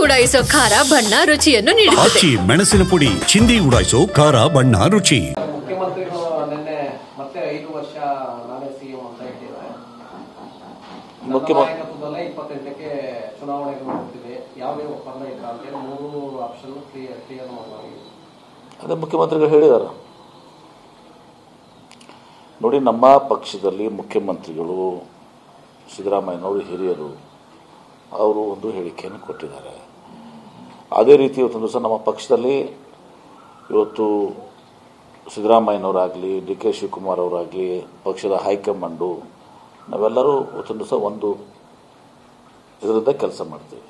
ಉಡಾಯಿಸೋ ಖಾರ ಬಣ್ಣ ರುಚಿಯನ್ನು ನೀಡುತ್ತದೆ. ಆಚಿ ಮೆಣಸಿನ ಪುಡಿ ಚಿಂದಿ ಉಡಾಯಿಸೋ ಖಾರ ಬಣ್ಣ ರುಚಿ. ಮುಖ್ಯಮಂತ್ರಿಗಳು ನಿನ್ನೆ ಮತ್ತೆ 5 ವರ್ಷ ನಾನೇ ಸಿಎಂ ಅಂತ ಹೇಳಿದ್ದಾರೆ. ನಾಯಕತ್ವದಲ್ಲೇ 28ಕ್ಕೆ ಚುನಾವಣೆಗಳು ಹೋಗ್ತಿದೆ. ಯಾವ್ಯಾವ ಒಪ್ಪಂದ ಇಲ್ಲ ಅಂತೇಳಿ 3 ಆಪ್ಷನ್ ಕ್ಲಿಯರ್ ಮಾಡಿ ಅದೇ ಮುಖ್ಯಮಂತ್ರಿಗಳು ಹೇಳಿದ್ದಾರೆ. ನೋಡಿ, ನಮ್ಮ ಪಕ್ಷದಲ್ಲಿ ಮುಖ್ಯಮಂತ್ರಿಗಳು ಸಿದ್ದರಾಮಯ್ಯನವರು ಹಿರಿಯರು, ಅವರು ಒಂದು ಹೇಳಿಕೆಯನ್ನು ಕೊಟ್ಟಿದ್ದಾರೆ. ಅದೇ ರೀತಿ ಇವತ್ತೊಂದು ದಿವಸ ನಮ್ಮ ಪಕ್ಷದಲ್ಲಿ ಇವತ್ತು ಸಿದ್ದರಾಮಯ್ಯನವರಾಗಲಿ ಡಿ ಕೆ ಶಿವಕುಮಾರ್ ಅವರಾಗಲಿ ಪಕ್ಷದ ಹೈಕಮಾಂಡು ನಾವೆಲ್ಲರೂ ಇವತ್ತೊಂದು ದಿವಸ ಒಂದು ಇದರಿಂದ ಕೆಲಸ ಮಾಡ್ತೀವಿ.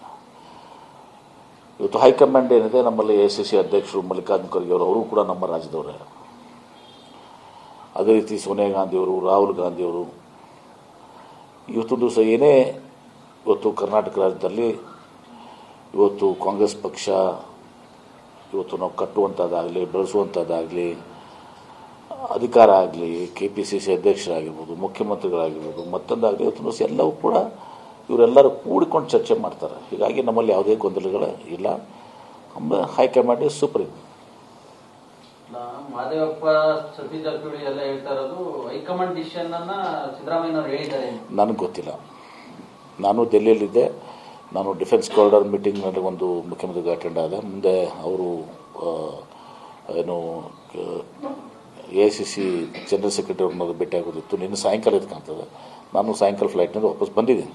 ಇವತ್ತು ಹೈಕಮಾಂಡ್ ಏನಿದೆ, ನಮ್ಮಲ್ಲಿ ACC ಅಧ್ಯಕ್ಷರು ಮಲ್ಲಿಕಾರ್ಜುನ ಖರ್ಗೆ ಅವರು ಕೂಡ ನಮ್ಮ ರಾಜ್ಯದವರೇ. ಅದೇ ರೀತಿ ಸೋನಿಯಾ ಗಾಂಧಿಯವರು, ರಾಹುಲ್ ಗಾಂಧಿಯವರು. ಇವತ್ತೊಂದು ದಿವಸ ಏನೇ ಇವತ್ತು ಕರ್ನಾಟಕ ರಾಜ್ಯದಲ್ಲಿ ಇವತ್ತು ಕಾಂಗ್ರೆಸ್ ಪಕ್ಷ ಇವತ್ತು ನಾವು ಕಟ್ಟುವಂಥದ್ದಾಗಲಿ ಬೆಳೆಸುವಂಥದ್ದಾಗಲಿ ಅಧಿಕಾರ ಆಗಲಿ KPCC ಅಧ್ಯಕ್ಷರಾಗಿರ್ಬೋದು, ಮುಖ್ಯಮಂತ್ರಿಗಳಾಗಿರ್ಬೋದು, ಮತ್ತೊಂದಾಗಲಿ ಇವತ್ತೊಂದು ದಿವಸ ಎಲ್ಲವೂ ಕೂಡ ಇವರೆಲ್ಲರೂ ಕೂಡಿಕೊಂಡು ಚರ್ಚೆ ಮಾಡ್ತಾರೆ. ಹೀಗಾಗಿ ನಮ್ಮಲ್ಲಿ ಯಾವುದೇ ಗೊಂದಲಗಳು ಇಲ್ಲ. ನಮ್ಮ high command is supreme. Mahadevappa, Satish Jarkiholi ಎಲ್ಲ ಹೇಳ್ತಾ ಇರೋದು ಹೈಕಮಾಂಡ್ ಡಿಸಿಷನ್ ಅನ್ನ ಸಿದ್ದರಾಮಯ್ಯನವರು ಹೇಳಿದ್ದಾರೆ. ನನಗೆ ಗೊತ್ತಿಲ್ಲ. ನಾನು ಡೆಲ್ಲಿಯಲ್ಲಿದ್ದೆ. ನಾನು ಡಿಫೆನ್ಸ್ ಕಾರಿಡಾರ್ ಮೀಟಿಂಗ್ನಲ್ಲಿ ಒಂದು ಮುಖ್ಯಮಂತ್ರಿಗೆ ಅಟೆಂಡ್ ಆದೆ. ಮುಂದೆ ಅವರು ಏನು AICC ಜನರಲ್ ಸೆಕ್ರೆಟರಿ ಅವ್ರನ್ನ ಭೇಟಿ ಆಗೋದಿತ್ತು. ನಿನ್ನೆ ಸಾಯಂಕಾಲ ಕಾಣ್ತದೆ. ನಾನು ಸಾಯಂಕಾಲ ಫ್ಲೈಟ್ನಿಂದ ವಾಪಸ್ ಬಂದಿದ್ದೀನಿ.